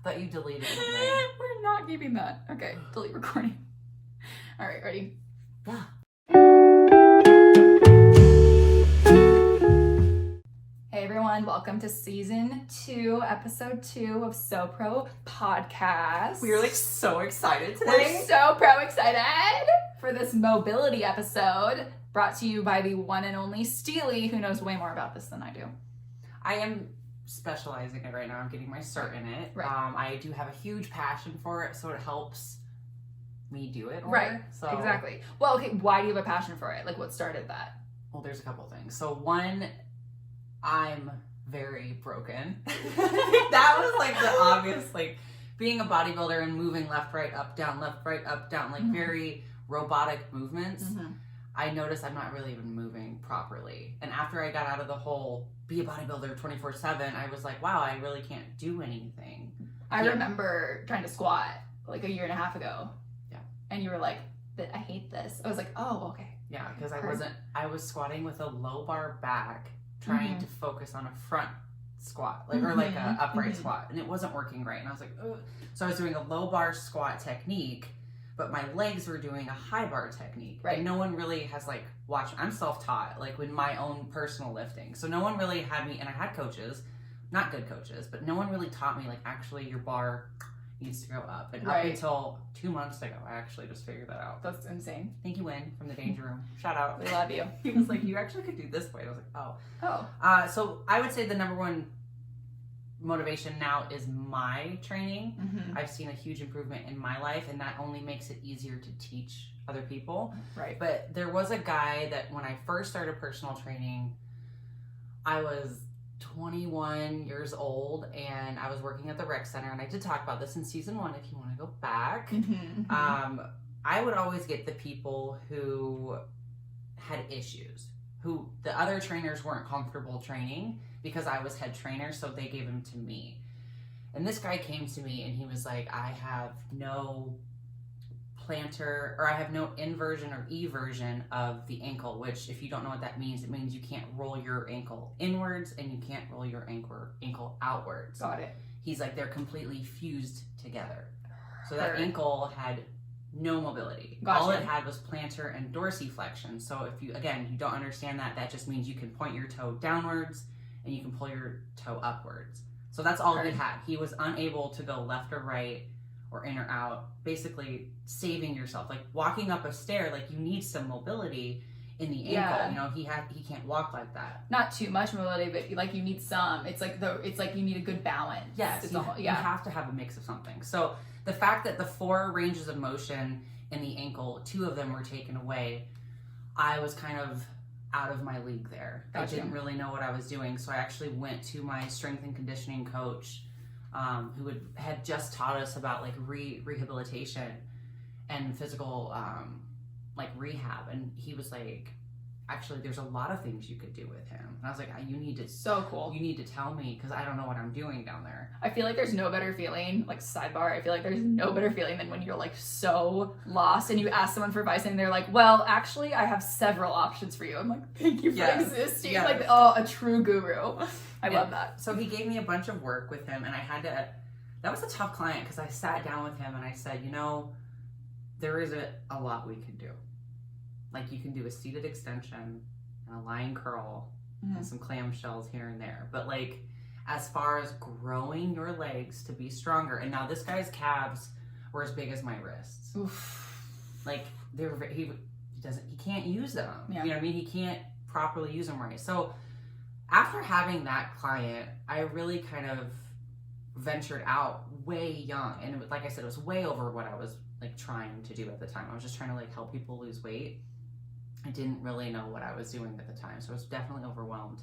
thought you deleted something. We're not keeping that. Okay, delete recording. All right, ready? Yeah. Hey everyone, welcome to season 2, episode 2 of So Pro Podcast. We are like so excited today. We're so excited for this mobility episode brought to you by the one and only Steely, who knows way more about this than I do. I am specializing it right now. I'm getting my cert in it. Right. I do have a huge passion for it, so it helps me do it more. Right. So Exactly. Well, okay, why do you have a passion for it? Like, what started that? Well, there's a couple things. So one, I'm very broken. That was like the obvious, like being a bodybuilder and moving left, right, up, down, like very robotic movements. Mm-hmm. I noticed I'm not really even moving properly. And after I got out of the whole be a bodybuilder 24/7, I was like, wow, I really can't do anything. I remember trying to squat like a year and a half ago. Yeah. And you were like, I hate this. I was like, oh, okay. Yeah, because I was squatting with a low bar back, trying to focus on a front squat, like or like a upright squat, and it wasn't working right. And I was like, ugh. So I was doing a low bar squat technique, but my legs were doing a high bar technique. Right. And no one really has like watched. I'm self-taught, like with my own personal lifting. So no one really had me, and I had coaches, not good coaches, but no one really taught me like actually your bar needs to go up. And up until 2 months ago, I actually just figured that out. That's insane. Thank you, Win, from the Danger Room. Shout out. We love you. He was like, you actually could do this way. I was like, oh. Oh. So I would say the number one motivation now is my training. Mm-hmm. I've seen a huge improvement in my life, and that only makes it easier to teach other people. Right. But there was a guy that when I first started personal training, I was 21 years old, and I was working at the rec center, and I did talk about this in season 1 if you want to go back. I would always get the people who had issues, who the other trainers weren't comfortable training because I was head trainer, so they gave him to me. And this guy came to me and he was like, I have no plantar, or I have no inversion or eversion of the ankle, which if you don't know what that means, it means you can't roll your ankle inwards and you can't roll your ankle outwards. Got it. He's like, they're completely fused together. So that ankle had no mobility. Gotcha. All it had was plantar and dorsiflexion. So if you don't understand that, that just means you can point your toe downwards and you can pull your toe upwards. So that's all he had. He was unable to go left or right or in or out, basically saving yourself. Like walking up a stair, like you need some mobility in the ankle. Yeah. You know, he can't walk like that. Not too much mobility, but like you need some. It's like you need a good balance. Yes, you have to have a mix of something. So the fact that the 4 ranges of motion in the ankle, 2 of them were taken away, I was kind of out of my league there. Gotcha. I didn't really know what I was doing, so I actually went to my strength and conditioning coach, who had just taught us about like rehabilitation and physical like rehab, and he was like, actually there's a lot of things you could do with him. And I was like, you need to so cool. You need to tell me, because I don't know what I'm doing down there. I feel like there's no better feeling, like sidebar, I feel like there's no better feeling than when you're like so lost and you ask someone for advice and they're like, well, actually I have several options for you. I'm like, thank you for existing. Yes. Like, oh, a true guru. I love that. So he gave me a bunch of work with him, and I had to, that was a tough client because I sat down with him and I said, you know, there isn't a lot we can do. Like you can do a seated extension and a lying curl and some clamshells here and there. But like, as far as growing your legs to be stronger, and now this guy's calves were as big as my wrists. Oof. Like he can't use them. Yeah. You know what I mean? He can't properly use them right. So after having that client, I really kind of ventured out way young, and it was, like I said, it was way over what I was like trying to do at the time. I was just trying to like help people lose weight. I didn't really know what I was doing at the time, so I was definitely overwhelmed.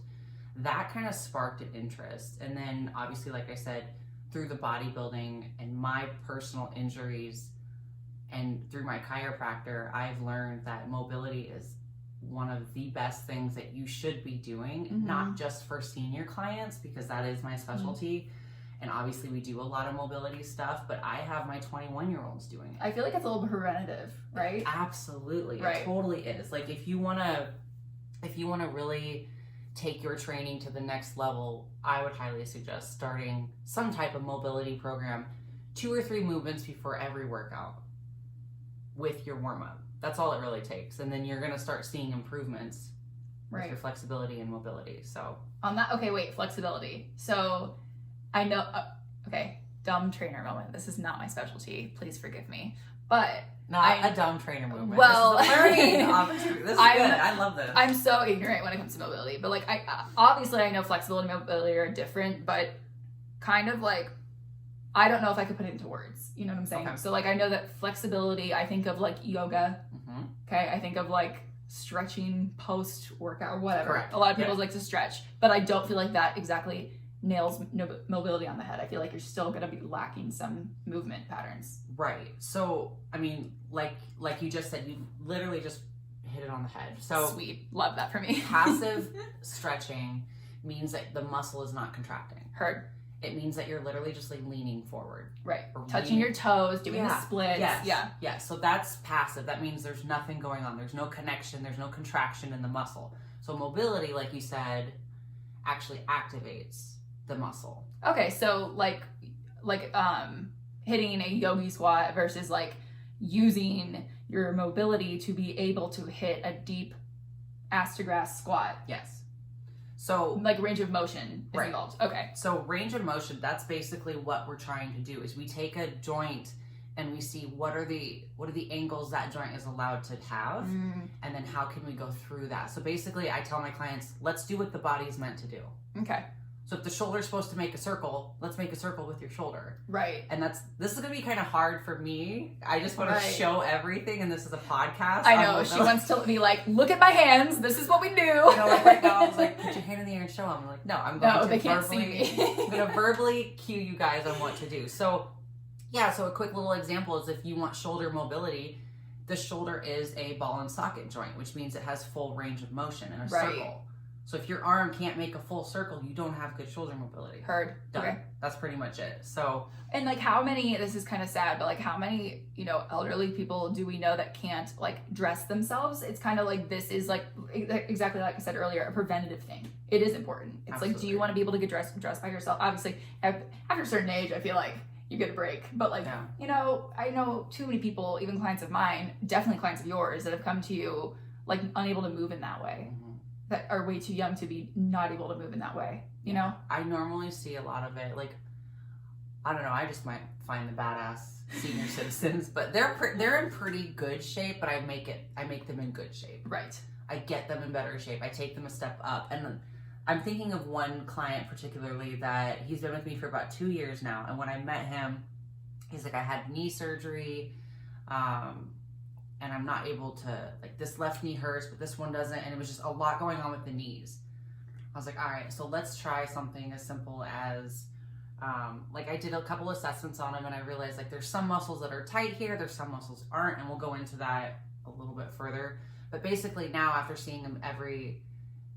That kind of sparked an interest, and then obviously, like I said, through the bodybuilding and my personal injuries and through my chiropractor, I've learned that mobility is one of the best things that you should be doing, not just for senior clients, because that is my specialty. And obviously we do a lot of mobility stuff, but I have my 21-year-olds doing it. I feel like it's a little preventative, right? Absolutely. Right. It totally is. Like if you want to really take your training to the next level, I would highly suggest starting some type of mobility program, 2 or 3 movements before every workout with your warm-up. That's all it really takes. And then you're going to start seeing improvements with your flexibility and mobility. So on that, okay, wait, flexibility. So I know, okay, dumb trainer moment. This is not my specialty. Please forgive me. But not a dumb trainer movement. Well, this is a learning opportunity. This is good. I love this. I'm so ignorant when it comes to mobility. But like, obviously I know flexibility and mobility are different, but kind of like, I don't know if I could put it into words. You know what I'm saying? Okay. So like, I know that flexibility, I think of like yoga. Mm-hmm. Okay. I think of like stretching post workout or whatever. Correct. A lot of people like to stretch, but I don't feel like that exactly nails mobility on the head. I feel like you're still going to be lacking some movement patterns. Right. So, I mean, like you just said, you literally just hit it on the head. So sweet. Love that for me. Passive stretching means that the muscle is not contracting. Heard. It means that you're literally just like leaning forward. Right. Touching your toes, doing the splits. Yes. Yeah. Yeah. So that's passive. That means there's nothing going on. There's no connection. There's no contraction in the muscle. So mobility, like you said, actually activates the muscle. Okay. So like hitting a yogi squat versus like using your mobility to be able to hit a deep ass to grass squat. Yes. So like range of motion is involved. Okay. So range of motion, that's basically what we're trying to do is we take a joint and we see what are the angles that joint is allowed to have, and then how can we go through that. So basically I tell my clients, let's do what the body's meant to do. Okay. So if the shoulder's supposed to make a circle, let's make a circle with your shoulder. Right. And this is going to be kind of hard for me. I just want to show everything, and this is a podcast. I know. She wants to be like, look at my hands. This is what we do. Like right now, I was like, put your hand in the air and show them. I'm like, no, I'm going to they can't see me. I'm going to verbally cue you guys on what to do. So, yeah, so a quick little example is if you want shoulder mobility, the shoulder is a ball and socket joint, which means it has full range of motion in a circle. So if your arm can't make a full circle, you don't have good shoulder mobility. Heard. Done. Okay. That's pretty much it. So, and like how many, this is kind of sad, but like how many, elderly people do we know that can't like dress themselves? It's kind of like, this is like exactly like I said earlier, a preventative thing. It is important. It's Absolutely. Like, do you want to be able to get dressed by yourself? Obviously, after a certain age, I feel like you get a break. But like, I know too many people, even clients of mine, definitely clients of yours, that have come to you like unable to move in that way. Mm-hmm. That are way too young to be not able to move in that way, I normally see a lot of it, like, I don't know, I just might find the badass senior citizens, but they're in pretty good shape, but I make them in good shape. Right. I get them in better shape. I take them a step up. And I'm thinking of one client particularly that he's been with me for about 2 years now, and when I met him, he's like, I had knee surgery, and I'm not able to, like, this left knee hurts, but this one doesn't. And it was just a lot going on with the knees. I was like, all right, so let's try something as simple as, like, I did a couple assessments on him, and I realized, like, there's some muscles that are tight here, there's some muscles aren't, and we'll go into that a little bit further. But basically now, after seeing him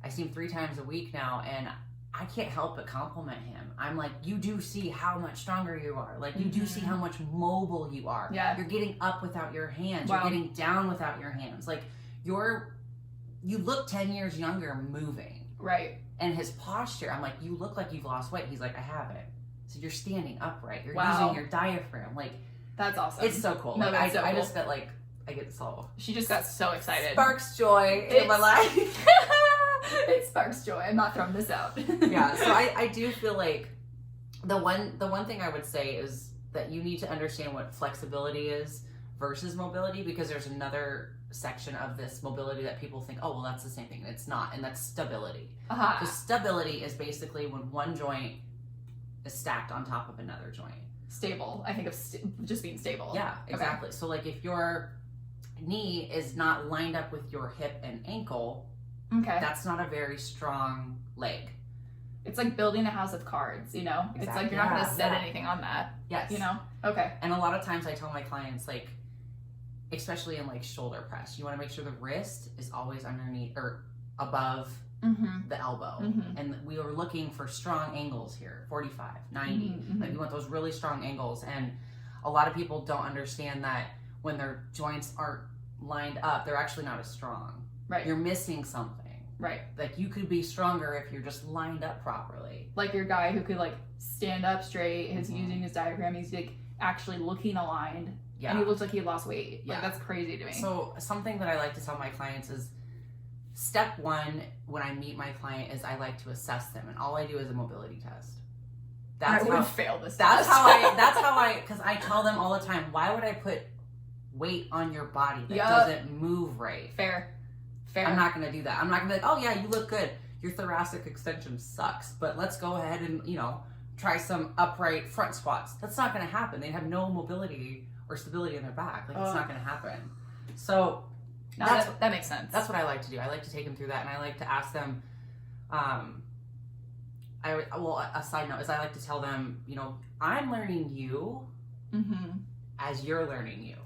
I see him 3 times a week now, and I can't help but compliment him. I'm like, you do see how much stronger you are. Like, you do see how much mobile you are. Yeah. You're getting up without your hands. Wow. You're getting down without your hands. Like, you look 10 years younger moving. Right. And his posture, I'm like, you look like you've lost weight. He's like, I haven't. So you're standing upright. You're using your diaphragm. Like, that's awesome. It's so cool. No, like, that's so I cool. just got like, I get so. She just got so excited. Sparks joy in my life. It sparks joy. I'm not throwing this out. Yeah, so I do feel like the one thing I would say is that you need to understand what flexibility is versus mobility, because there's another section of this mobility that people think, oh, well, that's the same thing. It's not, and that's stability. Uh-huh. So stability is basically when one joint is stacked on top of another joint. Stable. I think of just being stable. Yeah, exactly. Okay. So like if your knee is not lined up with your hip and ankle, okay, that's not a very strong leg. It's like building a house of cards, Exactly. It's like you're not going to set anything on that. Yes. Okay. And a lot of times I tell my clients, like, especially in like shoulder press, you want to make sure the wrist is always underneath or above the elbow. Mm-hmm. And we were looking for strong angles here, 45, 90. Mm-hmm. Like we want those really strong angles. And a lot of people don't understand that when their joints aren't lined up, they're actually not as strong. Right. You're missing something. Right. Like you could be stronger if you're just lined up properly. Like your guy who could like stand up straight, he's using his diaphragm, he's like actually looking aligned. Yeah. And he looks like he lost weight. Yeah. Like that's crazy to me. So something that I like to tell my clients is step one when I meet my client is I like to assess them, and all I do is a mobility test. I would fail this. That's how I because I tell them all the time, why would I put weight on your body that doesn't move right? Fair. I'm not gonna do that. I'm not gonna be like, oh yeah, you look good. Your thoracic extension sucks, but let's go ahead and try some upright front squats. That's not gonna happen. They have no mobility or stability in their back. Like it's not gonna happen. So that makes sense. That's what I like to do. I like to take them through that, and I like to ask them. A side note is I like to tell them, I'm learning you as you're learning you.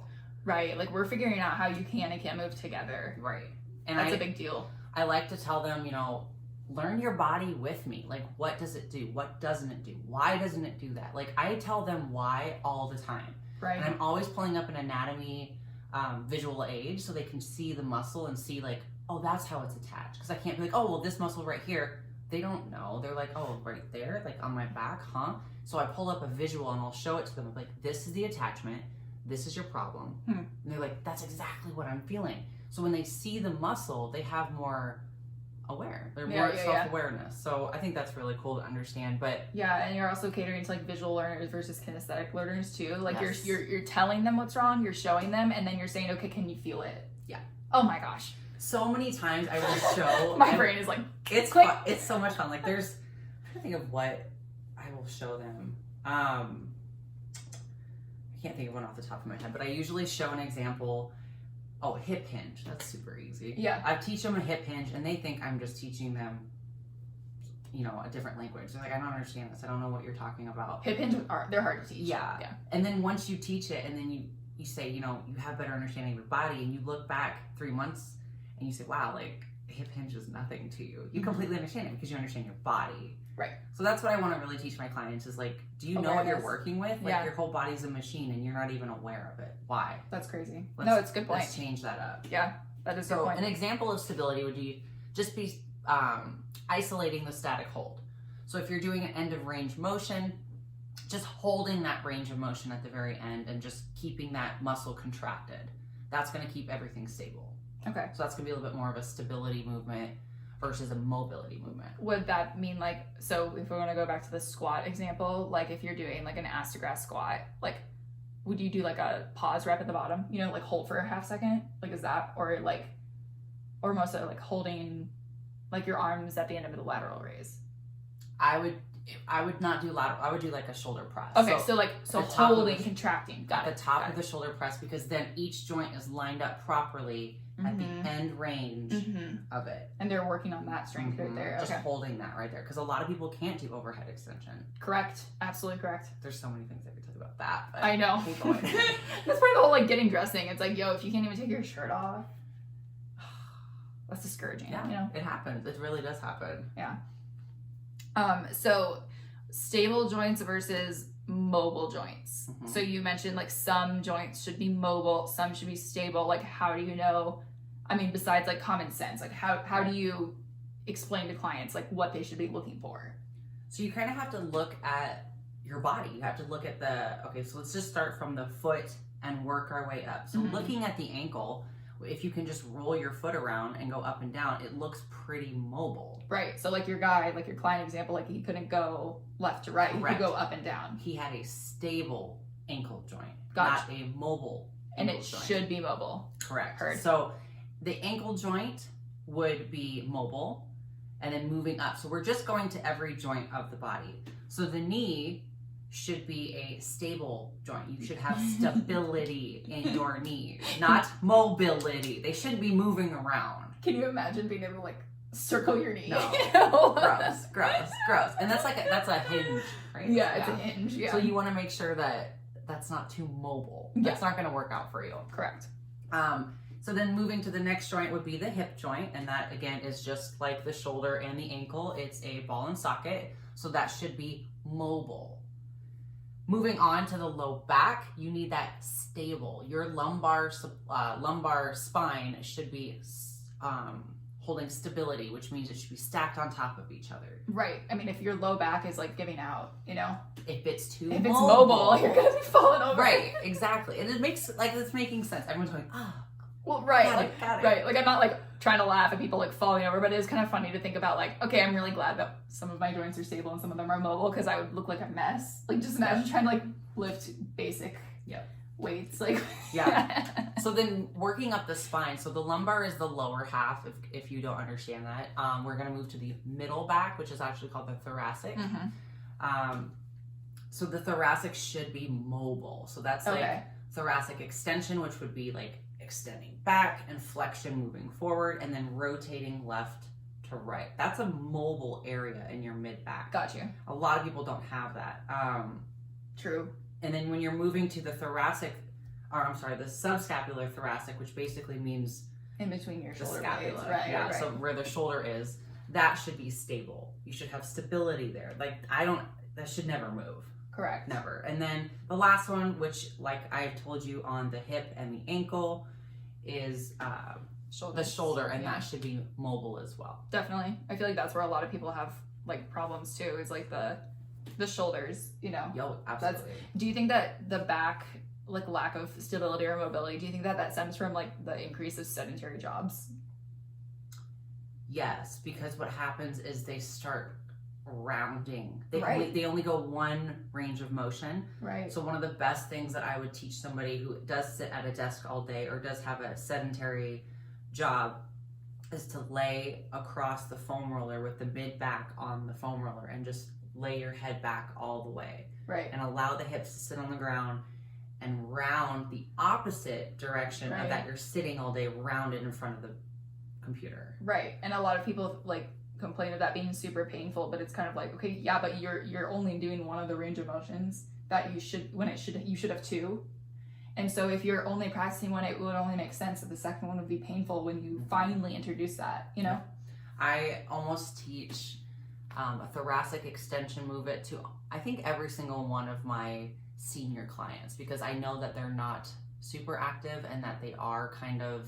Right. Like we're figuring out how you can and can't move together. Right. And that's a big deal. I like to tell them, learn your body with me. Like, what does it do? What doesn't it do? Why doesn't it do that? Like, I tell them why all the time. Right. And I'm always pulling up an anatomy visual aid so they can see the muscle and see, like, oh, that's how it's attached. Because I can't be like, oh, well, this muscle right here. They don't know. They're like, oh, right there, like on my back, huh? So I pull up a visual and I'll show it to them. I'm like, this is the attachment. This is your problem. And they're like, that's exactly what I'm feeling. So when they see the muscle, they have more aware. They're more self-awareness. So I think that's really cool to understand. But yeah, and you're also catering to like visual learners versus kinesthetic learners too. Like you're telling them what's wrong, you're showing them, and then you're saying, okay, can you feel it? Yeah. Oh my gosh. So many times I will show my brain is like it's fun. It's so much fun. Like there's I'm trying to think of what I will show them. I can't think of one off the top of my head, but I usually show an example. Oh, hip hinge. That's super easy. Yeah. I teach them a hip hinge and they think I'm just teaching them, a different language. They're like, I don't understand this. I don't know what you're talking about. Hip hinge they're hard to teach. Yeah. And then once you teach it and then you say, you have better understanding of your body and you look back 3 months and you say, wow, like hip hinge is nothing to you. You completely understand it because you understand your body. Right. So that's what I want to really teach my clients is like, do you know what you're working with? Like your whole body's a machine and you're not even aware of it. Why? That's crazy. No, it's a good point. Let's change that up. Yeah, that is a good point. An example of stability would be just be isolating the static hold. So if you're doing an end of range motion, just holding that range of motion at the very end and just keeping that muscle contracted. That's going to keep everything stable. Okay. So that's going to be a little bit more of a stability movement versus a mobility movement. Would that mean like, so if we're going to go back to the squat example, like if you're doing like an ass to grass squat, like would you do like a pause rep at the bottom, like hold for a half second? Like is that, or most of it like holding like your arms at the end of the lateral raise? I would not do lateral. I would do like a shoulder press. Okay, so holding, contracting. Got it. At the top of the shoulder press because then each joint is lined up properly at the end range of it. And they're working on that strength right there. Just holding that right there. Because a lot of people can't do overhead extension. Correct. Absolutely correct. There's so many things I could tell you about that. But I know. Keep going. That's part of the whole like getting dressed thing. It's like, yo, if you can't even take your shirt off, that's discouraging. Yeah, it happens. It really does happen. Yeah. So stable joints versus mobile joints. So you mentioned like some joints should be mobile, some should be stable. Like how do you know, besides like common sense, like how do you explain to clients like what they should be looking for? So you kind of have to look at your body. You have to look at so let's just start from the foot and work our way up. So looking at the ankle, if you can just roll your foot around and go up and down, it looks pretty mobile. Right. So like your guy, like your client example, like he couldn't go left to right. Correct. He could go up and down. He had a stable ankle joint, gotcha. Not a mobile and ankle it joint. Should be mobile. Correct. Heard. So the ankle joint would be mobile and then moving up. So we're just going to every joint of the body. So the knee should be a stable joint. You should have stability in your knee, not mobility. They shouldn't be moving around. Can you imagine being able to like circle your knee? No. Gross. And that's a hinge, right? Yeah, it's a hinge. Yeah. So you want to make sure that that's not too mobile. That's not going to work out for you. Correct. So then moving to the next joint would be the hip joint, and that again is just like the shoulder and the ankle. It's a ball and socket, so that should be mobile. Moving on to the low back, you need that stable. Your lumbar spine should be holding stability, which means it should be stacked on top of each other. Right. I mean, if your low back is like giving out, you know, if it's mobile, you're gonna be falling over. Right, exactly. And it makes, like, it's making sense. Everyone's going, well, right, got it. Right. Like, I'm not like trying to laugh at people like falling over, but it is kind of funny to think about, like, okay, I'm really glad that some of my joints are stable and some of them are mobile, because I would look like a mess. Like, just imagine trying to like lift basic weights, like. So then working up the spine, so the lumbar is the lower half, if you don't understand that. We're going to move to the middle back, which is actually called the thoracic. So the thoracic should be mobile. So that's like thoracic extension, which would be like extending back and flexion moving forward, and then rotating left to right. That's a mobile area in your mid back. Got you. A lot of people don't have that. True. And then when you're moving to the thoracic, or I'm sorry, the subscapular thoracic, which basically means in between your shoulder scapula, blades, right? Yeah, right. so where the shoulder is, that should be stable. You should have stability there. Like, that should never move. Correct. Never. And then the last one, which, like I've told you on the hip and the ankle, is the shoulder, and that should be mobile as well. Definitely. I feel like that's where a lot of people have like problems too, is like the shoulders, you know. Yo, absolutely. Do you think that the back, like, lack of stability or mobility, do you think that stems from like the increase of sedentary jobs? Yes, because what happens is they start rounding. They only go one range of motion. Right. So one of the best things that I would teach somebody who does sit at a desk all day or does have a sedentary job is to lay across the foam roller with the mid back on the foam roller and just lay your head back all the way. Right. And allow the hips to sit on the ground and round the opposite direction of that you're sitting all day, rounded in front of the computer. Right. And a lot of people like complain of that being super painful, but it's kind of like, okay, yeah, but you're only doing one of the range of motions that you should have two. And so if you're only practicing one, it would only make sense that the second one would be painful when you finally introduce that, you know? I almost teach a thoracic extension movement to, I think, every single one of my senior clients, because I know that they're not super active and that they are kind of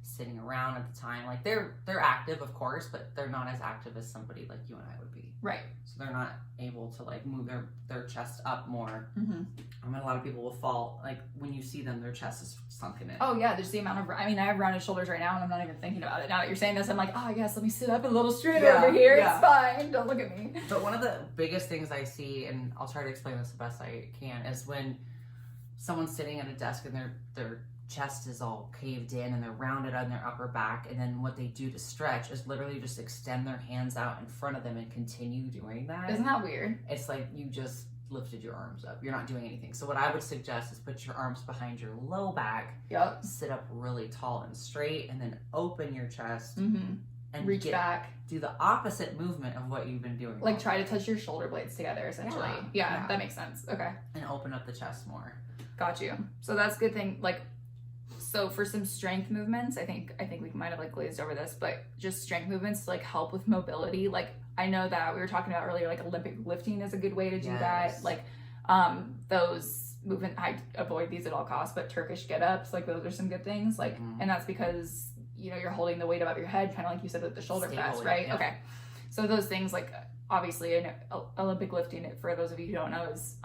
sitting around at the time. Like, they're active, of course, but they're not as active as somebody like you and I would be. Right. So they're not able to like move their chest up more. Mm-hmm. I mean, a lot of people will fall, like, when you see them, their chest is sunken in. Oh yeah, there's the amount of, I mean, I have rounded shoulders right now and I'm not even thinking about it. Now that you're saying this, I'm like, oh yes, let me sit up a little straighter over here. It's fine. Don't look at me. But one of the biggest things I see, and I'll try to explain this the best I can, is when someone's sitting at a desk and their chest is all caved in and they're rounded on their upper back, and then what they do to stretch is literally just extend their hands out in front of them and continue doing that. Isn't that weird? It's like you just lifted your arms up. You're not doing anything. So what I would suggest is put your arms behind your low back, sit up really tall and straight, and then open your chest and reach back. Do the opposite movement of what you've been doing. Like, try to touch your shoulder blades together, essentially. Yeah, that makes sense. Okay. And open up the chest more. Got you. So that's a good thing. Like, so for some strength movements, I think we might have like glazed over this, but just strength movements to like help with mobility. Like, I know that we were talking about earlier, like Olympic lifting is a good way to do that. Like, those movement, I avoid these at all costs, but Turkish get-ups, like, those are some good things. Like, and that's because, you know, you're holding the weight above your head, kind of like you said with the shoulder press, right? Yeah. Okay. So those things, like, obviously, Olympic lifting, for those of you who don't know, is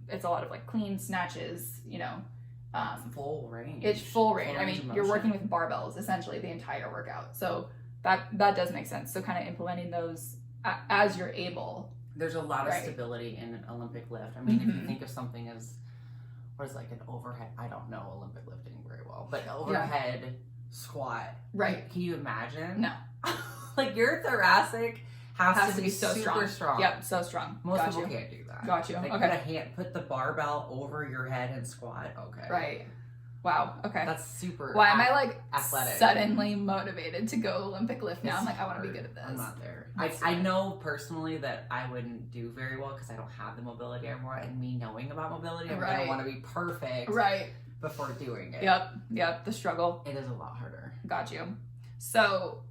it's a lot of like clean snatches, you know. Full range. It's full range. I mean, you're working with barbells essentially the entire workout. So that does make sense. So kind of implementing those as you're able. There's a lot of stability in an Olympic lift. I mean, if you think of something as, what is like an overhead, I don't know Olympic lifting very well, but overhead squat. Right. Can you imagine? No. Like, your thoracic has to be so super strong. Yep, so strong. Most people can't do that. Got you. Like, okay. Put the barbell over your head and squat. Okay. Right. Wow. Okay. That's super. Why am I like athletic? Suddenly motivated to go Olympic lift now? I'm like, I want to be good at this. I'm not there. I know personally that I wouldn't do very well because I don't have the mobility anymore. And me knowing about mobility, I'm gonna want to be perfect. Right. Before doing it. Yep. The struggle. It is a lot harder. Got you. So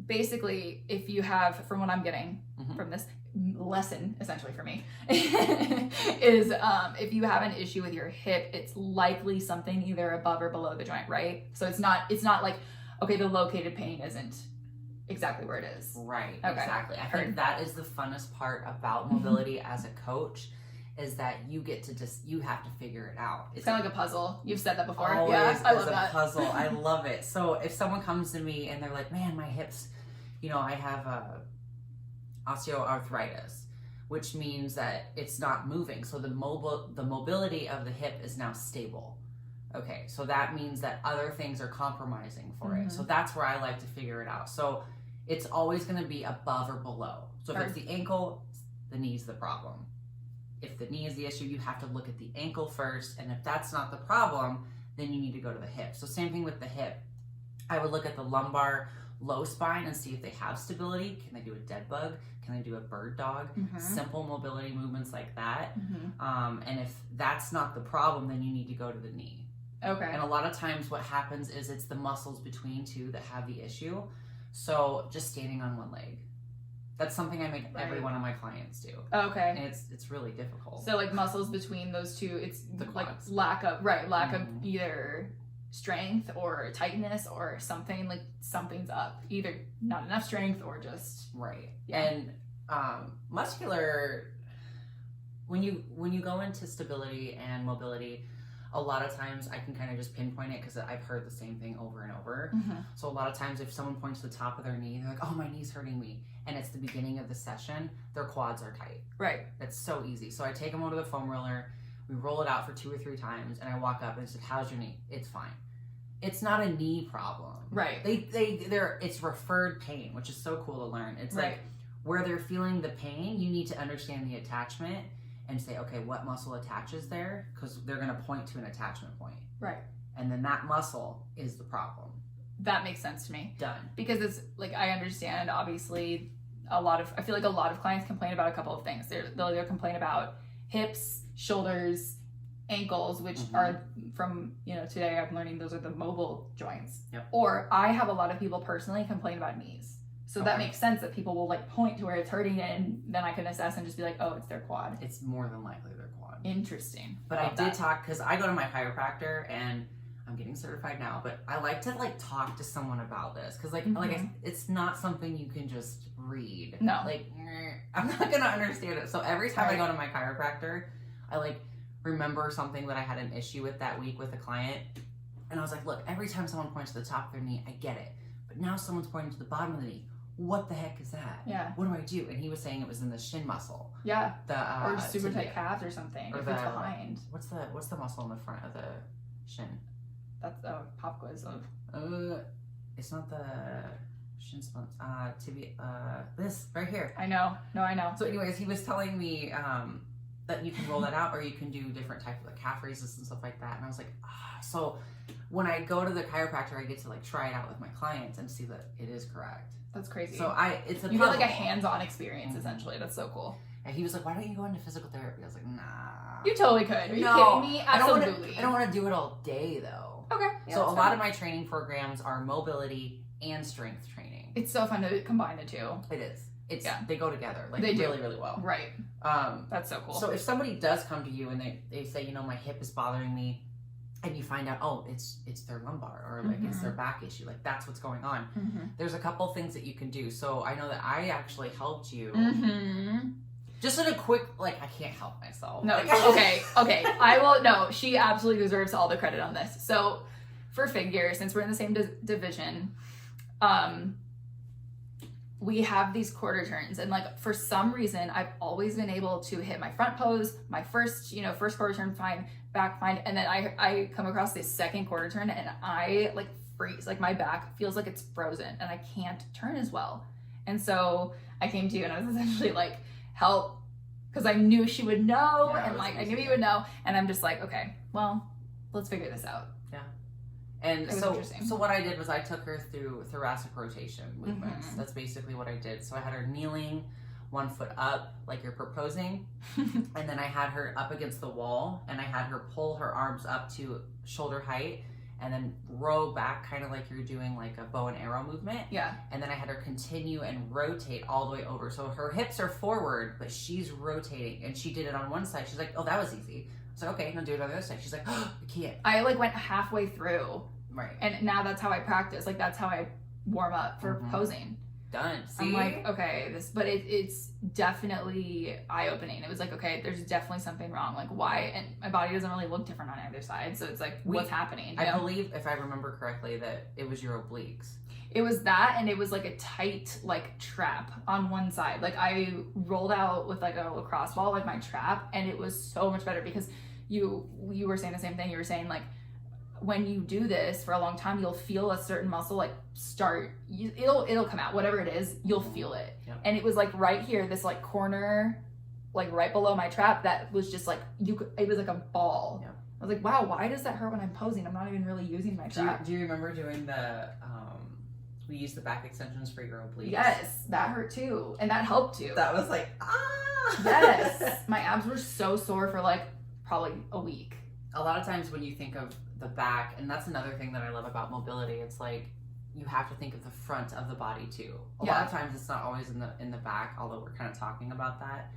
basically, if you have, from what I'm getting from this lesson, essentially for me, is if you have an issue with your hip, it's likely something either above or below the joint, right? So it's not like, okay, the located pain isn't exactly where it is. Right, Okay. exactly. I think that is the funnest part about mobility as a coach, is that you get to you have to figure it out. It's kind of like a puzzle. You've said that before. Always Yeah, I love a that. puzzle. I love it. So if someone comes to me and they're like, man, my hips, I have osteoarthritis, which means that it's not moving. So the mobility of the hip is now stable. Okay, so that means that other things are compromising for it. So that's where I like to figure it out. So it's always going to be above or below. So if it's the ankle, the knee's the problem. If the knee is the issue, you have to look at the ankle first. And if that's not the problem, then you need to go to the hip. So same thing with the hip. I would look at the lumbar low spine and see if they have stability. Can they do a dead bug? Can they do a bird dog? Simple mobility movements like that. And if that's not the problem, then you need to go to the knee. Okay. And a lot of times what happens is it's the muscles between two that have the issue. So just standing on one leg. That's something I make every one of my clients do. Okay. And it's really difficult. So like muscles between those two, it's the like quads. lack of either strength or tightness or something, like something's up. Either not enough strength or just right. And muscular, when you go into stability and mobility, a lot of times I can kind of just pinpoint it because I've heard the same thing over and over. So a lot of times if someone points to the top of their knee, they're like, oh, my knee's hurting me. And it's the beginning of the session, their quads are tight. Right. That's so easy. So I take them over to the foam roller, we roll it out for 2 or 3 times, and I walk up and I said, how's your knee? It's fine. It's not a knee problem. Right. It's referred pain, which is so cool to learn. It's like where they're feeling the pain, you need to understand the attachment and say, okay, what muscle attaches there? Because they're going to point to an attachment point. Right. And then that muscle is the problem. That makes sense to me. Done. Because it's like, I understand, obviously, I feel like a lot of clients complain about a couple of things. They'll either complain about hips, shoulders, ankles, which are from, today I'm learning those are the mobile joints. Yep. Or I have a lot of people personally complain about knees. So that makes sense that people will like point to where it's hurting and then I can assess and just be like, oh, it's their quad. It's more than likely their quad. Interesting. But I did talk, because I go to my chiropractor and I'm getting certified now, but I like to like talk to someone about this because it's not something you can just read. No. Like, I'm not going to understand it. So every time I go to my chiropractor, I like remember something that I had an issue with that week with a client. And I was like, look, every time someone points to the top of their knee, I get it. But now someone's pointing to the bottom of the knee. What the heck is that? Yeah. What do I do? And he was saying it was in the shin muscle. Yeah. Or super tight calves or something. Or if it's behind. What's the muscle in the front of the shin? That's a pop quiz of. It's not the shin splints. This right here. I know. No, I know. So, anyways, he was telling me that you can roll that out, or you can do different types of like calf raises and stuff like that. And I was like, So when I go to the chiropractor, I get to like try it out with my clients and see that it is correct. That's crazy. So you get like a hands-on experience essentially. That's so cool. And he was like, why don't you go into physical therapy? I was like, nah. You totally could. Are you kidding me? Absolutely. I don't want to do it all day though. Okay. Yeah, so a lot of my training programs are mobility and strength training. It's so fun to combine the two. It is. They go together like they really, really well. Right. That's so cool. So if somebody does come to you and they say, my hip is bothering me, and you find out, oh, it's their lumbar or like it's their back issue, like that's what's going on. There's a couple things that you can do. So I know that I actually helped you. Just in a quick, I can't help myself. No, okay. I will, no, she absolutely deserves all the credit on this. So for figure, since we're in the same division, we have these quarter turns, and for some reason I've always been able to hit my front pose, my first quarter turn fine, back fine, and then I come across this second quarter turn and I freeze, my back feels like it's frozen and I can't turn as well. And so I came to you and I was essentially help, because I knew she would know, and I knew you would know, and I'm just okay, well, let's figure this out. And so what I did was I took her through thoracic rotation movements. That's basically what I did. So I had her kneeling 1 foot up like you're proposing, and then I had her up against the wall, and I had her pull her arms up to shoulder height and then row back kind of like you're doing a bow and arrow movement. Yeah. And then I had her continue and rotate all the way over. So her hips are forward, but she's rotating, and she did it on one side. She's like, oh, that was easy. So okay, now do it on the other side. She's like, oh, I can't. I went halfway through. Right. And now that's how I practice. That's how I warm up for posing. done. See? I'm like, okay, but it's definitely eye-opening. It was like, okay, there's definitely something wrong. Like, why? And my body doesn't really look different on either side. So it's like, what's happening? I believe, if I remember correctly, that it was your obliques. It was that, and it was like a tight, like, trap on one side. Like, I rolled out with like a lacrosse ball, like my trap, and it was so much better because you were saying the same thing. You were saying, like, when you do this for a long time, you'll feel a certain muscle like it'll come out, whatever it is, you'll feel it. Yep. And it was like right here, this like corner, like right below my trap, that was just like it was like a ball. Yep. I was like, wow, why does that hurt when I'm posing? I'm not even really using my trap. Do you remember doing the we used the back extensions for your obliques? Yes, that hurt too, and that helped too. That was like, ah. Yes, my abs were so sore for like probably a week. A lot of times when you think of the back, and that's another thing that I love about mobility, it's like you have to think of the front of the body too. A lot of times it's not always in the back, although we're kind of talking about that.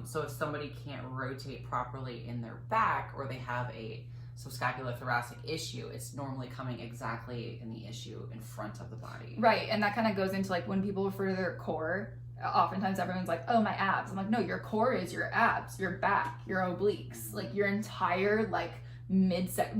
So if somebody can't rotate properly in their back, or they have a subscapulothoracic issue, it's normally coming exactly in the issue in front of the body. Right, and that kind of goes into like when people refer to their core, oftentimes everyone's like, oh, my abs. I'm like, no, your core is your abs, your back, your obliques, like your entire like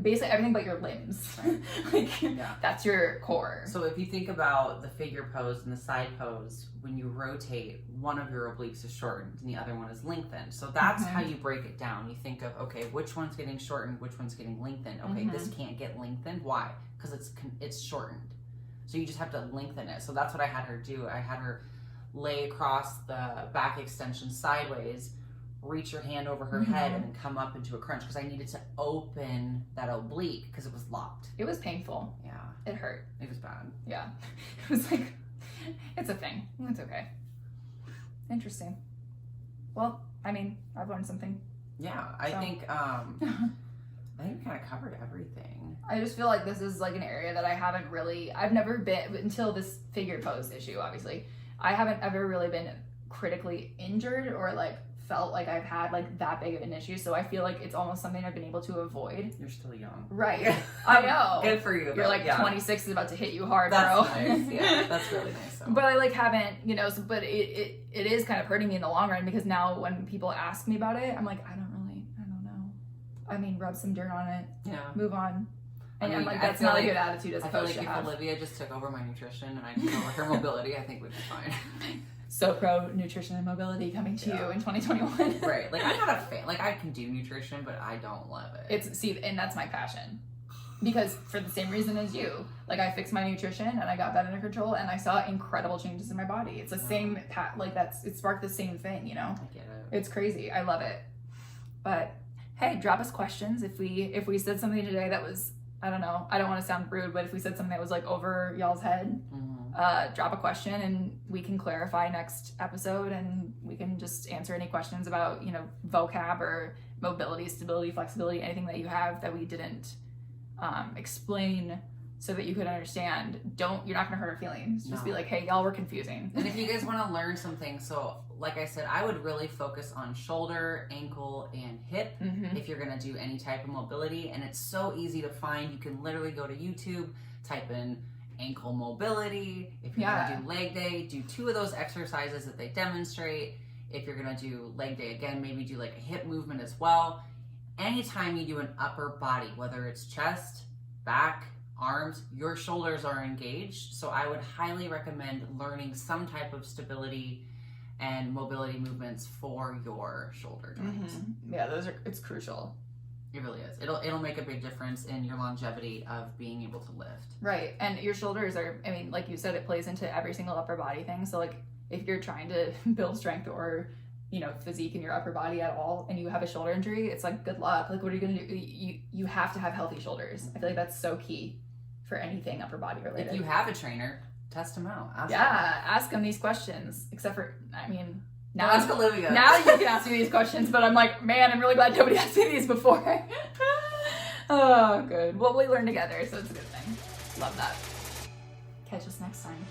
basically everything but your limbs. Right. Like, that's your core. So if you think about the figure pose and the side pose, when you rotate, one of your obliques is shortened and the other one is lengthened. So that's how you break it down. You think of, okay, which one's getting shortened, which one's getting lengthened. Okay, this can't get lengthened. Why? Because it's shortened. So you just have to lengthen it. So that's what I had her do. I had her lay across the back extension sideways, reach your hand over her head, and then come up into a crunch, because I needed to open that oblique because it was locked. It was painful. Yeah. It hurt. It was bad. Yeah. It was like, it's a thing. It's okay. Interesting. Well, I mean, I've learned something. Yeah, I think we kind of covered everything. I just feel like this is like an area that I've never been, until this figure pose issue, obviously, I haven't ever really been critically injured or like felt like I've had like that big of an issue. So I feel like it's almost something I've been able to avoid. You're still young. Right. I know. Good for you. You're like 26 is about to hit you hard, that's bro. Nice. Yeah, that's really nice. So. But I like haven't, but it is kind of hurting me in the long run, because now when people ask me about it, I'm like, I don't know. I mean, rub some dirt on it. Yeah. Move on. And I'm like, that's not a good attitude as a coach to have. I feel like if Olivia just took over my nutrition and I took over her mobility, I think we'd be fine. So pro nutrition and mobility coming to you in 2021. Right. Like, I'm not a fan. Like, I can do nutrition, but I don't love it. And that's my passion. Because for the same reason as you, like, I fixed my nutrition and I got that under control and I saw incredible changes in my body. It's the same, it sparked the same thing, I get it. It's crazy. I love it. But hey, drop us questions if we said something today that was, I don't know, I don't want to sound rude, but if we said something that was like over y'all's head, drop a question and we can clarify next episode, and we can just answer any questions about, vocab or mobility, stability, flexibility, anything that you have that we didn't explain so that you could understand. You're not going to hurt our feelings. Just be like, hey, y'all were confusing. And if you guys want to learn something, so like I said, I would really focus on shoulder, ankle, and hip if you're going to do any type of mobility. And it's so easy to find. You can literally go to YouTube, type in ankle mobility. If you're going to do leg day, do 2 of those exercises that they demonstrate. If you're going to do leg day again, maybe do like a hip movement as well. Anytime you do an upper body, whether it's chest, back, arms, your shoulders are engaged. So I would highly recommend learning some type of stability and mobility movements for your shoulder joints. Yeah, it's crucial. It really is. It'll make a big difference in your longevity of being able to lift. Right. And your shoulders are, I mean, like you said, it plays into every single upper body thing. So like if you're trying to build strength or physique in your upper body at all, and you have a shoulder injury, it's like, good luck. Like, what are you going to do? You have to have healthy shoulders. I feel like that's so key for anything upper body related. If you have a trainer, test them out. Ask them these questions. Except for, now ask Olivia. Now you can ask me these questions, but I'm like, man, I'm really glad nobody asked me these before. Oh, good. Well, we learn together, so it's a good thing. Love that. Catch us next time.